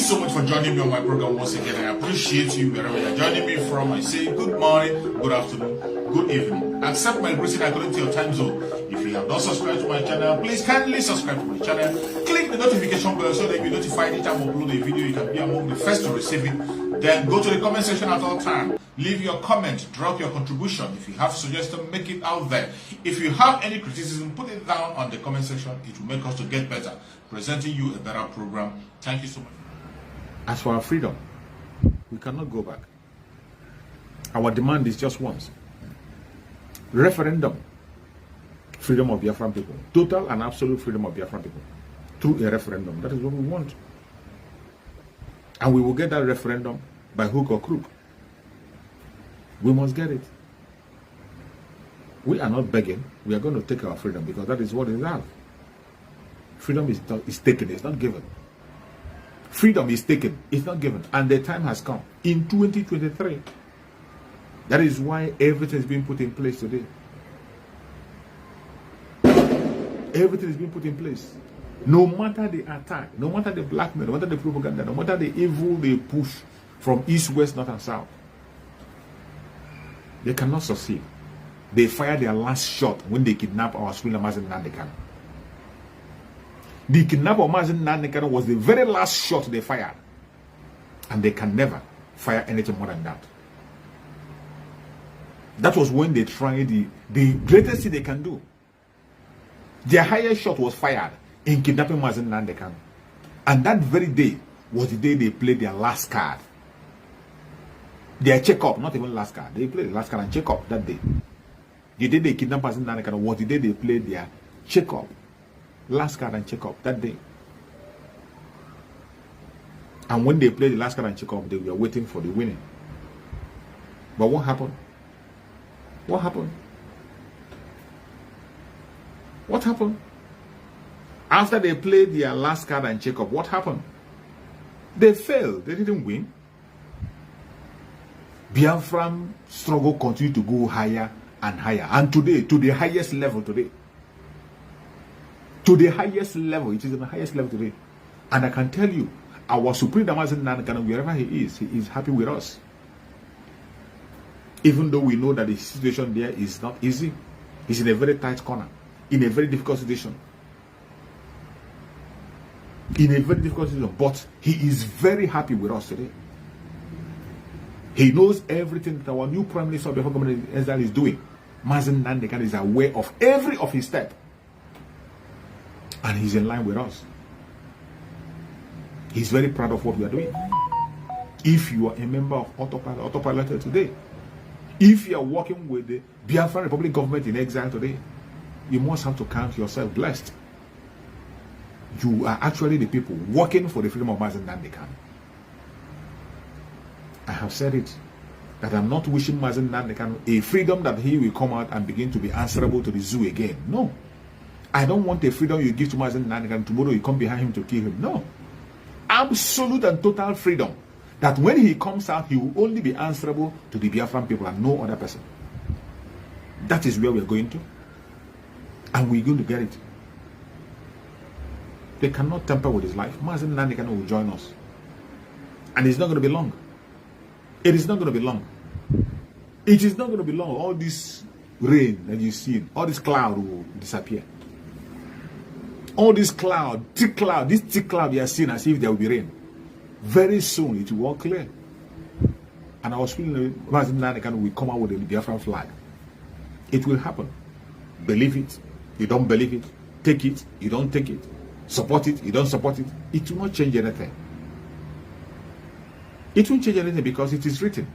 so much for joining me on my program once again. I appreciate you wherever you're joining me from. I say good morning, good afternoon, good evening. Accept my greeting according to your time zone. If you have not subscribed to my channel, please kindly subscribe to my channel. Click the notification bell so that you'll be notified anytime I upload a video. You can be among the first to receive it. Then go to the comment section at all times. Leave your comment, drop your contribution. If you have suggestions, make it out there. If you have any criticism, put it down on the comment section. It will make us to get better, presenting you a better program. Thank you so much. As for our freedom, we cannot go back. Our demand is just once. Referendum. Freedom of Biafran people. Total and absolute freedom of Biafran people. Through a referendum. That is what we want. And we will get that referendum by hook or crook. We must get it. We are not begging. We are going to take our freedom because that is what we have. Freedom is taken. It's not given. Freedom is taken. It's not given. And the time has come. In 2023. That is why everything is being put in place today. Everything is being put in place. No matter the attack, no matter the blackmail, no matter the propaganda, no matter the evil they push from east, west, north, and south, they cannot succeed. They fired their last shot when they kidnapped our Sweden Mazen Nandekano. The kidnap of Mazen Nandekano was the very last shot they fired. And they can never fire anything more than that. That was when they tried the greatest thing they can do. Their highest shot was fired in kidnapping Mazen Nandekano. And that very day was the day they played their last card. Their check-up, not even last card. They played the last card and check-up that day. The day they kidnapped Mazen Nandekano was the day they played their check-up. Last card and check-up that day. And when they played the last card and check-up, they were waiting for the winning. But what happened? What happened? What happened? After they played their last card and check-up, what happened? They failed. They didn't win. Biafran struggle continued to go higher and higher. And today, to the highest level today. To the highest level. It is in the highest level today. And I can tell you, our Supreme Damazen Nandekano, wherever he is happy with us. Even though we know that the situation there is not easy. He's in a very tight corner. In a very difficult situation. In a very difficult situation. But he is very happy with us today. He knows everything that our new Prime Minister of the government Israel is doing. Mazen Nandekano is aware of every of his step. And he's in line with us. He's very proud of what we are doing. If you are a member of Autopilot today, if you are working with the Biafra Republic government in exile today, you must have to count yourself blessed. You are actually the people working for the freedom of Mazen Nandekano. I have said it, that I'm not wishing Mazen Nandekano a freedom that he will come out and begin to be answerable to the zoo again. No. I don't want a freedom you give to Mazen Nandekano, tomorrow you come behind him to kill him. No. Absolute and total freedom. That when he comes out, he will only be answerable to the Biafran people and no other person. That is where we're going to. And we're going to get it. They cannot tamper with his life. Mazen Nandekano will join us. And it's not going to be long. It is not going to be long. It is not going to be long. All this rain that you see, all this cloud will disappear. All this cloud, thick cloud, this thick cloud you are seeing as if there will be rain. Very soon it will all clear. And I was feeling Mazen Nandekano will come out with the Biafran flag. It will happen. Believe it. You don't believe it. Take it. You don't take it. Support it. You don't support it. It will not change anything. It won't change anything because it is written.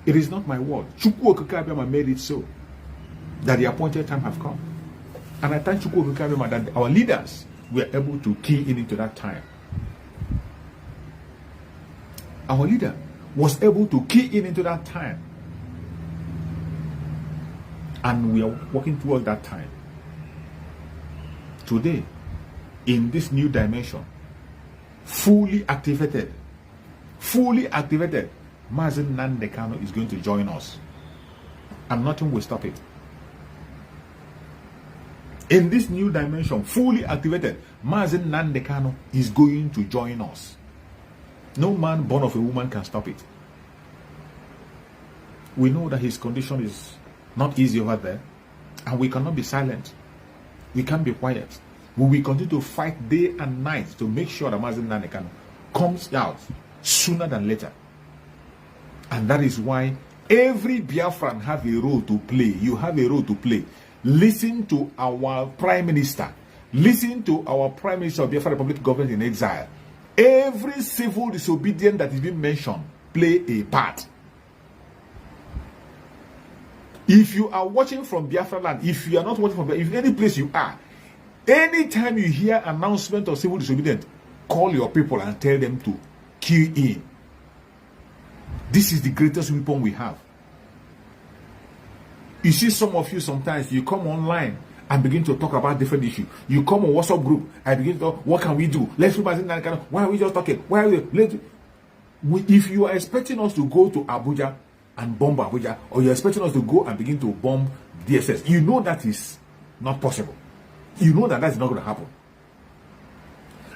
It is not my word. Chukwu Okike Abiama made it so that the appointed time have come. And I thank Chukwu Okike Abiama that our leaders were able to key in into that time. Our leader was able to key in into that time. And we are working towards that time. Today, in this new dimension, fully activated, Mazen Nandekano is going to join us. And nothing will stop it. In this new dimension, fully activated, Mazen Nandekano is going to join us. No man born of a woman can stop it. We know that his condition is not easy over there, and we cannot be silent. We can't be quiet. We will continue to fight day and night to make sure that Mazi Nnamdi Kanu comes out sooner than later. And that is why every Biafran have a role to play. You have a role to play. Listen to our Prime Minister. Listen to our Prime Minister of Biafra Republic government in exile. Every civil disobedience that is being mentioned play a part. If you are watching from Biafra land, if you are not watching from Biafra, if any place you are, anytime you hear announcement of civil disobedience, call your people and tell them to queue in. This is the greatest weapon we have. You see, some of you sometimes you come online and begin to talk about different issues. You come on WhatsApp group and begin to talk, what can we do? Let's do that. Why are we just talking? Why are we? If you are expecting us to go to Abuja and bomb Abuja, or you're expecting us to go and begin to bomb DSS, you know that is not possible. You know that is not going to happen.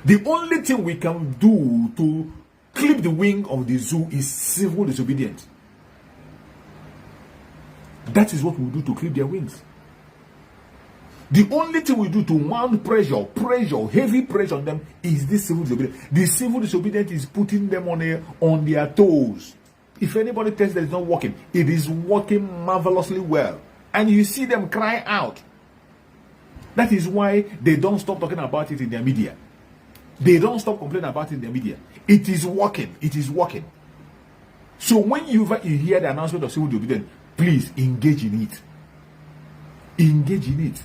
The only thing we can do to clip the wing of the zoo is civil disobedience. That is what we do to clip their wings. The only thing we do to mount pressure, heavy pressure on them is this civil disobedience. The civil disobedience is putting them on their toes. If anybody tells that it's not working, it is working marvelously well. And you see them cry out. That is why they don't stop talking about it in their media. They don't stop complaining about it in their media. It is working. It is working. So when you hear the announcement of civil disobedience, please engage in it. Engage in it.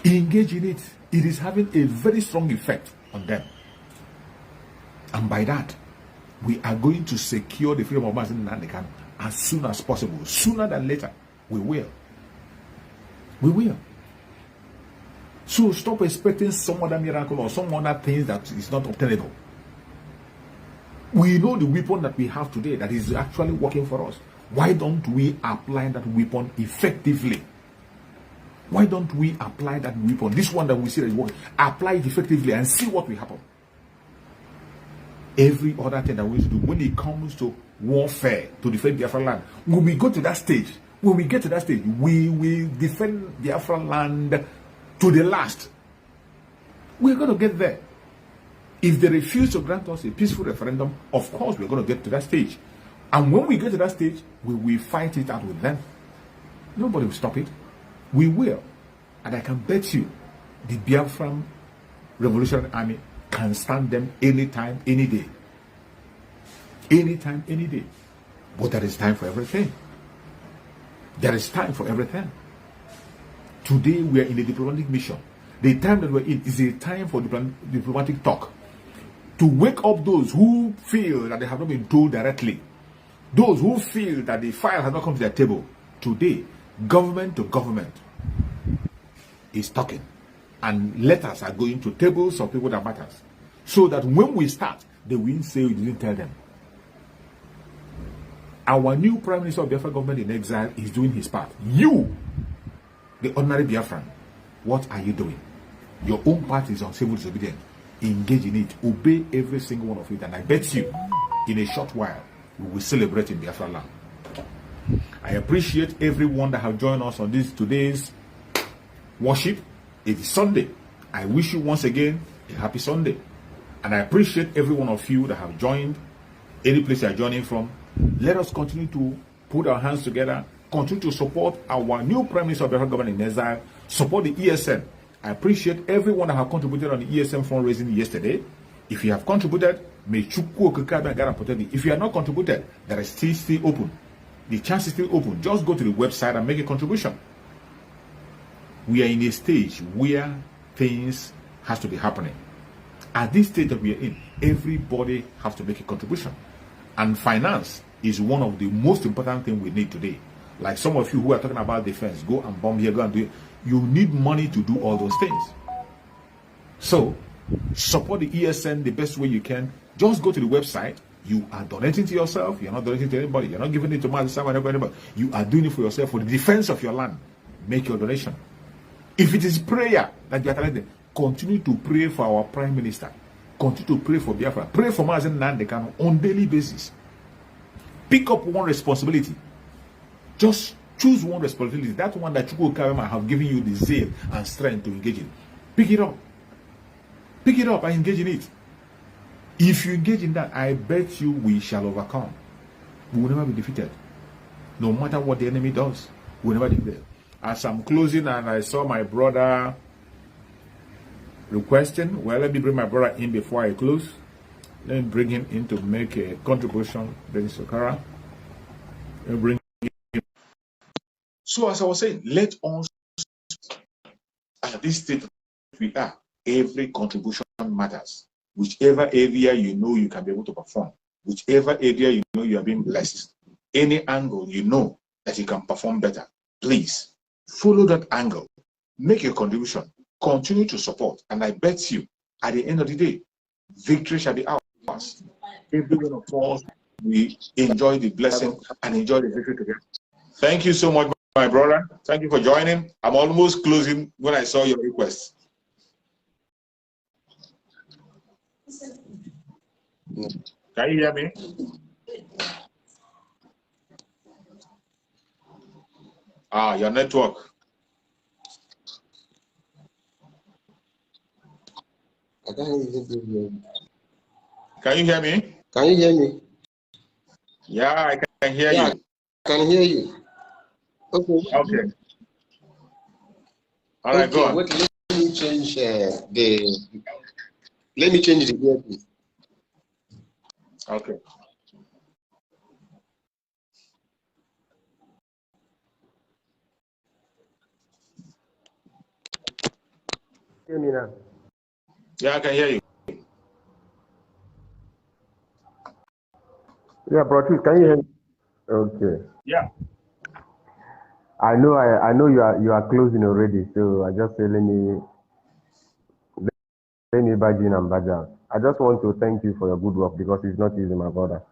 Engage in it. It is having a very strong effect on them. And by that, we are going to secure the freedom of Mazi Nnamdi Kanu as soon as possible. Sooner than later, we will. We will. So stop expecting some other miracle or some other things that is not obtainable. We know the weapon that we have today that is actually working for us. Why don't we apply that weapon effectively? Why don't we apply that weapon? This one that we see that is working. Apply it effectively and see what will happen. Every other thing that we do when it comes to warfare to defend Biafra land, when we go to that stage, when we get to that stage, we will defend Biafra land to the last. We're going to get there. If they refuse to grant us a peaceful referendum, of course we're going to get to that stage. And when we get to that stage, we will fight it out with them. Nobody will stop it. We will. And I can bet you the Biafran Revolutionary Army can stand them anytime, any day. Anytime, any day. But there is time for everything. There is time for everything. Today we are in a diplomatic mission. The time that we're in is a time for diplomatic talk. To wake up those who feel that they have not been told directly. Those who feel that the file has not come to their table. Today, government to government is talking. And letters are going to tables of people that matters. So that when we start, they will say we didn't tell them. Our new Prime Minister of Biafra government in exile is doing his part. You, the ordinary Biafran, what are you doing? Your own part is on civil disobedience. Engage in it. Obey every single one of it. And I bet you, in a short while, we will celebrate in Biafra land. I appreciate everyone that have joined us on today's worship. It is Sunday. I wish you once again a happy Sunday. And I appreciate every one of you that have joined, any place you are joining from. Let us continue to put our hands together, continue to support our new Prime Minister of the government in exile, support the ESN. I appreciate everyone that have contributed on the ESN fundraising yesterday. If you have contributed, may Chukwu Okikaba God protect you. If you have not contributed, there is still open. The chance is still open. Just go to the website and make a contribution. We are in a stage where things has to be happening. At this stage that we are in, everybody has to make a contribution. And finance is one of the most important things we need today. Like some of you who are talking about defense, go and bomb here, go and do it. You need money to do all those things. So, support the ESN the best way you can. Just go to the website. You are donating to yourself. You're not donating to anybody. You're not giving it to Mazi or anybody. You are doing it for yourself, for the defense of your land. Make your donation. If it is prayer that you are donating, continue to pray for our Prime Minister. Continue to pray for Biafra. Pray for Mazen Nandekano on daily basis. Pick up one responsibility. Just choose one responsibility. That one that Chukwu Karama have given you the zeal and strength to engage in. Pick it up. Pick it up and engage in it. If you engage in that, I bet you we shall overcome. We will never be defeated. No matter what the enemy does, we will never be defeated. As I'm closing and I saw my brother requesting, well, let me bring my brother in before I close. Let me bring him in to make a contribution. Dennis Okara. Let me bring him. So as I was saying, let us, at this state we are, every contribution matters. Whichever area you know you can be able to perform, whichever area you know you are being blessed, any angle you know that you can perform better, please follow that angle, make your contribution, continue to support, and I bet you, at the end of the day, victory shall be ours. Every one of us, we enjoy the blessing and enjoy the victory together. Thank you so much, my brother. Thank you for joining. I'm almost closing when I saw your request. Can you hear me? Your network. I can't even hear you. Can you hear me? Can you hear me? Yeah, I can hear you. I can hear you. Okay. Okay. All right, go on. Wait, let me change the. Let me change the earpiece. Okay. Hear me now? Yeah, I can hear you. Yeah, bro, can you hear me? Okay. Yeah. I know you are closing already, so I just say let me badge in and badge out. I just want to thank you for your good work because it's not easy, my brother.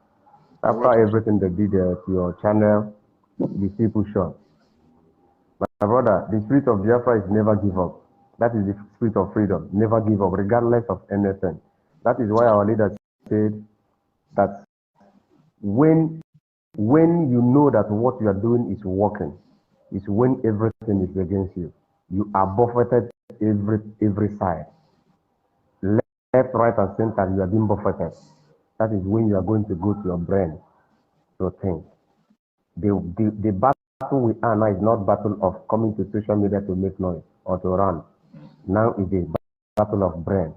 After everything they did to your channel, the people shot. My brother, the spirit of Biafra is never give up. That is the spirit of freedom. Never give up, regardless of anything. That is why our leader said that when you know that what you are doing is working, is when everything is against you. You are buffeted every side. Left, right, and center, you are being buffeted. That is when you are going to go to your brain to think. The battle we are now is not battle of coming to social media to make noise or to run. Now it is battle of brain.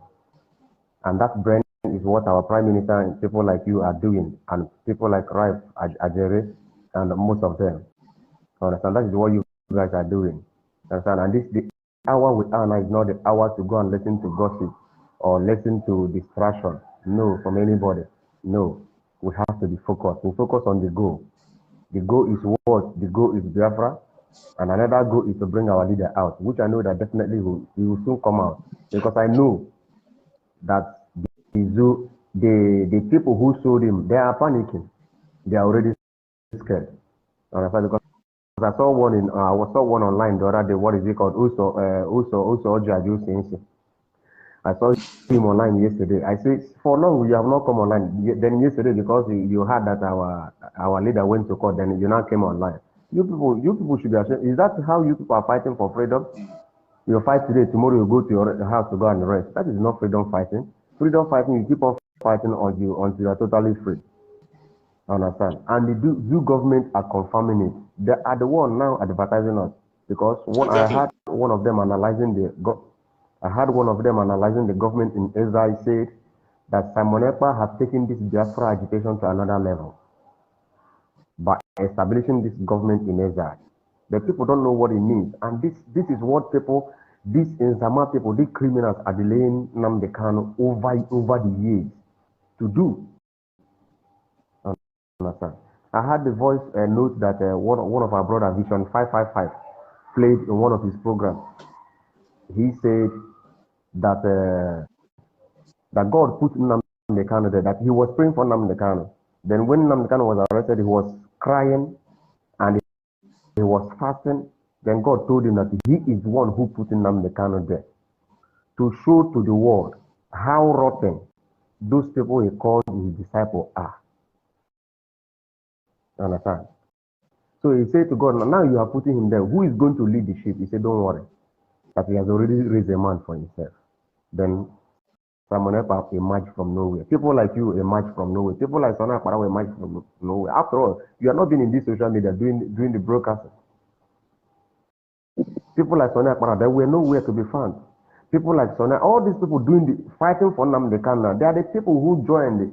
And that brain is what our prime minister and people like you are doing, and people like Raif Ajere and most of them. Understand? That is what you guys are doing. Understand? And the hour we are now is not the hour to go and listen to gossip or listen to distraction. No, from anybody. No. We have to be focused. We focus on the goal. The goal is what? The goal is Biafra. And another goal is to bring our leader out, which I know that definitely he will soon come out. Because I know that the people who sold him, they are panicking. They are already scared. Because I saw one online the other day. What is it called? I saw him online yesterday. I said, for long you have not come online. Then yesterday, because you heard that our leader went to court, then you now came online. You people should be ashamed. Is that how you people are fighting for freedom? You fight today, tomorrow you go to your house to go and rest. That is not freedom fighting. Freedom fighting, you keep on fighting until you are totally free. Understand? And the Zoo government are confirming it. They are the one now advertising us, because exactly. I had one of them analyzing the government in Israel. Said that Simon Ekpa has taken this Biafra agitation to another level by establishing this government in Israel. The people don't know what it means, and this is what people, these Nzama people, these criminals are delaying Nnamdi Kanu over the years to do. Understand? I had the voice note that one of our brother Vision 555 played in one of his programs. He said that that God put Nnamdi Kanu there, that he was praying for Nnamdi Kanu. Then when Nnamdi Kanu was arrested, he was crying and he was fasting. Then God told him that he is one who put Nnamdi Kanu there to show to the world how rotten those people he called his disciples are. Understand? So he said to God, now you are putting him there. Who is going to lead the sheep? He said, don't worry, that he has already raised a man for himself. Then Simon Epa emerged from nowhere. People like you emerge from nowhere. People like Sana Parawa emerge from nowhere. After all, you are not been in this social media doing the broadcasting. People like Sonia Akpara, they were nowhere to be found. People like Sonia, all these people fighting for Nnamdi Kanu, they are the people who joined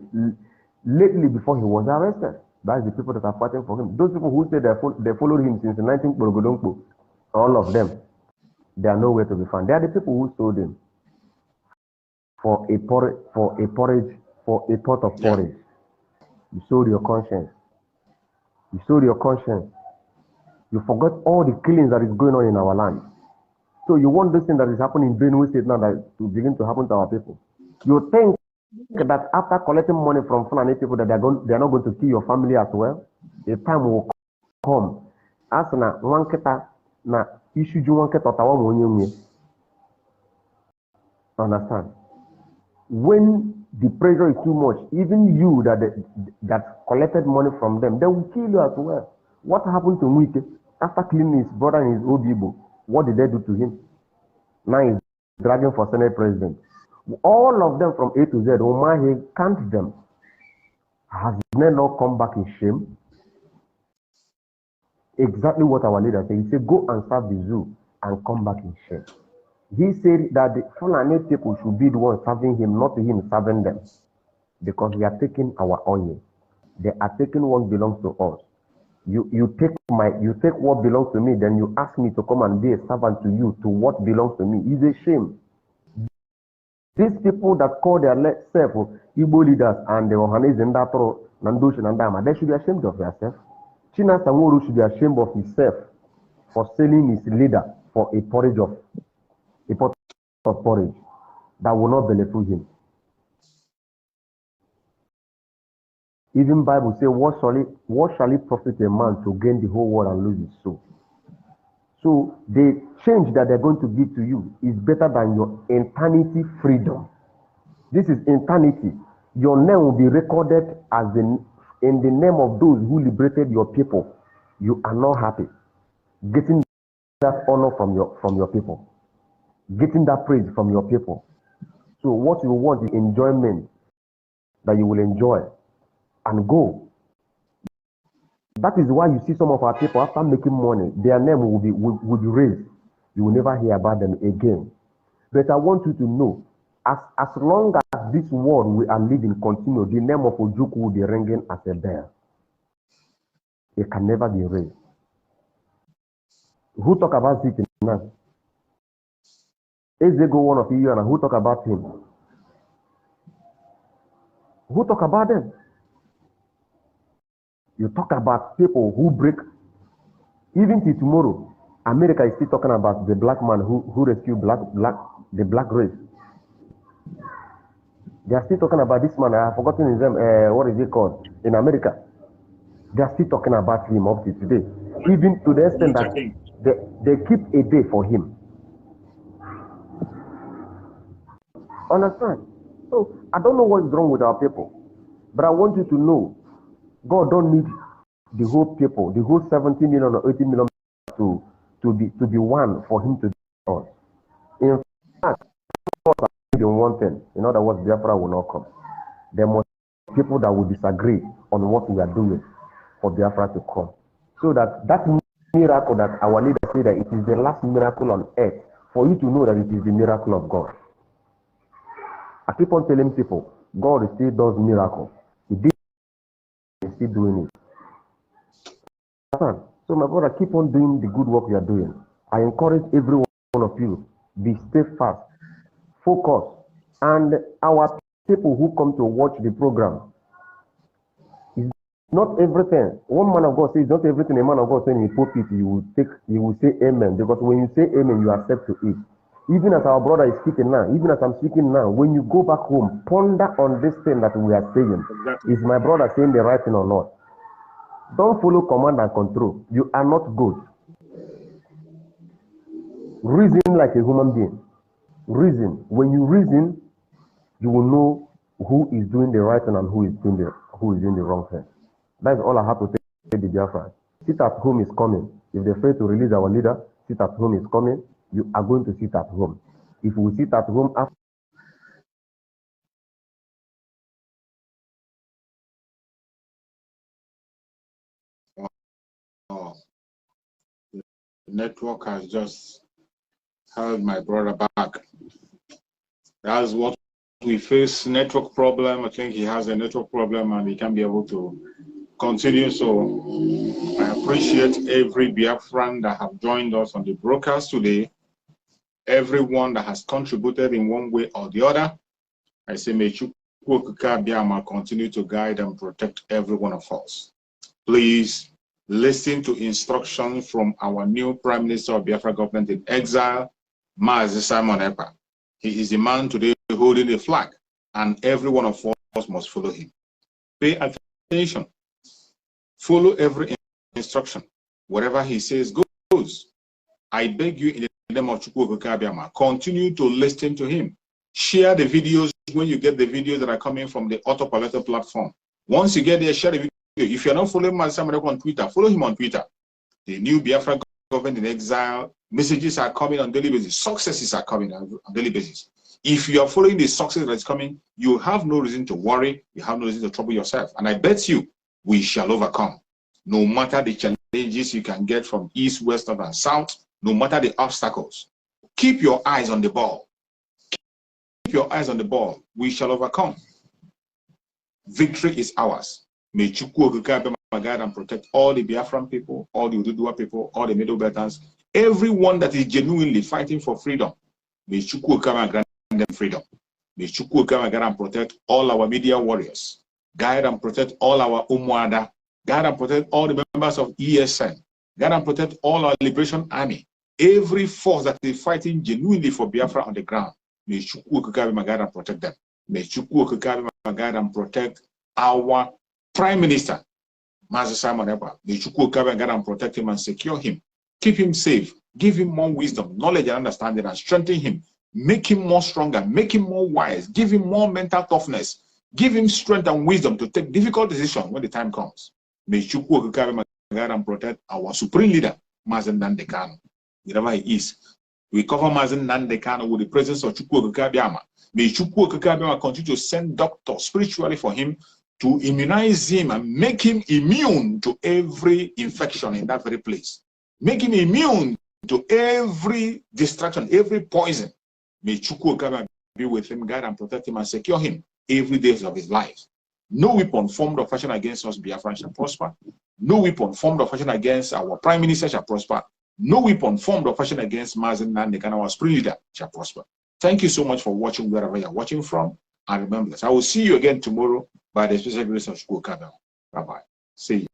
lately before he was arrested. That is the people that are fighting for him. Those people who say they followed him since the 19th Borogodonko, all of them, they are nowhere to be found. They are the people who sold him for a pot of porridge. You sold your conscience. You sold your conscience. You forgot all the killings that is going on in our land. So you want this thing that is happening in Benue State now that to begin to happen to our people. You think that after collecting money from Fulani people that they are not going to kill your family as well? A time will come. As na wanketa na issue ju wanketa otawa mo onye. Understand? When the pressure is too much, even you that collected money from them, they will kill you as well. What happened to Mwike after killing his brother and his Obibo? What did they do to him? Now he's dragging for Senate president. All of them from A to Z, Omahe, count them. Has they not come back in shame? Exactly what our leader said. He said, go and serve the zoo and come back in shame. He said that the Fulani people should be the ones serving him, not him serving them. Because they are taking our oil. They are taking what belongs to us. You take what belongs to me, then you ask me to come and be a servant to you to what belongs to me. It's a shame. These people that call themselves Igbo leaders and the Ohanes and Datro, Nandoshin and Dama, they should be ashamed of themselves. China Sanworu should be ashamed of himself for selling his leader for a pot of porridge that will not benefit him. Even Bible say, what shall it profit a man to gain the whole world and lose his soul? So the change that they're going to give to you is better than your eternity freedom. This is eternity. Your name will be recorded as in the name of those who liberated your people. You are not happy. Getting that honor from your people. Getting that praise from your people. So what you want is enjoyment that you will enjoy and go. That is why you see some of our people, after making money, their name will be raised. You will never hear about them again. But I want you to know, as long as this world we are living continue, the name of Ojukwu will be ringing as a bell. It can never be raised. Who talk about it now? Is they go one of you and who talk about him? Who talk about them? You talk about people who break. Even till tomorrow, America is still talking about the black man who rescued the black race. They are still talking about this man. I have forgotten his name. What is it called? In America. They are still talking about him up to today. Even to the extent that they keep a day for him. Understand? So I don't know what is wrong with our people. But I want you to know, God don't need the whole people, the whole 70 million or 80 million to be one for him to do us. In fact, God has been one thing. In other words, Biafra will not come. There must be people that will disagree on what we are doing for Biafra to come. So that miracle that our leaders say that it is the last miracle on earth, for you to know that it is the miracle of God. I keep on telling people, God still does miracles. He did, he's still doing it. So my brother, keep on doing the good work you are doing. I encourage every one of you, be steadfast, focus, and our people who come to watch the program, it's not everything. One man of God says, not everything a man of God saying in the pulpit, you will say amen, because when you say amen, you accept to it. Even as our brother is speaking now, even as I'm speaking now, when you go back home, ponder on this thing that we are saying. Exactly. Is my brother saying the right thing or not? Don't follow command and control. You are not good. Reason like a human being. Reason. When you reason, you will know who is doing the right thing and who is doing the wrong thing. That's all I have to say to Biafra. Sit at home is coming. If they fail to release our leader, sit at home is coming. You are going to sit at home. If we sit at home after the network has just held my brother back. That's what we face, network problem. I think he has a network problem and he can't be able to continue. So I appreciate every Biafran that have joined us on the broadcast today, everyone that has contributed in one way or the other. I say may Biama continue to guide and protect every one of us. Please listen to instructions from our new Prime Minister of Biafra government in exile, Mazi Simon Ekpa. He is the man today holding the flag, and every one of us must follow him. Pay attention. Follow every instruction. Whatever he says goes. I beg you in the name of Biama, continue to listen to him. Share the videos when you get the videos that are coming from the Autopilot platform. Once you get there, share the video. If you're not following Mazi Simon Ekpa on Twitter, follow him on Twitter. The new Biafra government in exile, messages are coming on daily basis. Successes are coming on daily basis. If you are following the success that is coming, you have no reason to worry. You have no reason to trouble yourself. And I bet you, we shall overcome. No matter the challenges you can get from east, west, north, and south, no matter the obstacles, keep your eyes on the ball. Keep your eyes on the ball. We shall overcome. Victory is ours. May Chukwu guide and protect all the Biafran people, all the Ududua people, all the Middle Beltans, everyone that is genuinely fighting for freedom. May Chukwu grant them freedom. May Chukwu guide and protect all our media warriors. Guide and protect all our Umuada. Guide and protect all the members of ESN. Guide and protect all our Liberation Army. Every force that is fighting genuinely for Biafra on the ground. May Chukwu guide and protect them. May Chukwu guide and protect our Prime Minister, Mazi Simon Ekpa. May Chukwu guide and protect him and secure him. Keep him safe. Give him more wisdom, knowledge, and understanding, and strengthen him. Make him more stronger. Make him more wise. Give him more mental toughness. Give him strength and wisdom to take difficult decisions when the time comes. May Chukwu guide and protect our supreme leader, Mazi Nnamdi Kanu, wherever he is. We cover Mazi Nnamdi Kanu with the presence of Chukwu Biama. May Chukwu Biama continue to send doctors spiritually for him to immunize him and make him immune to every infection in that very place. Make him immune to every distraction, every poison. May Chukwu be with him, guide and protect him and secure him every day of his life. No weapon formed or fashioned against us, Biafran, shall prosper. No weapon formed or fashioned against our Prime Minister shall prosper. No weapon formed or fashioned against Mazi Nnamdi Kanu, our spring leader, shall prosper. Thank you so much for watching wherever you're watching from. And remember this, I will see you again tomorrow by the special grace of Chukwu. Bye-bye. See you.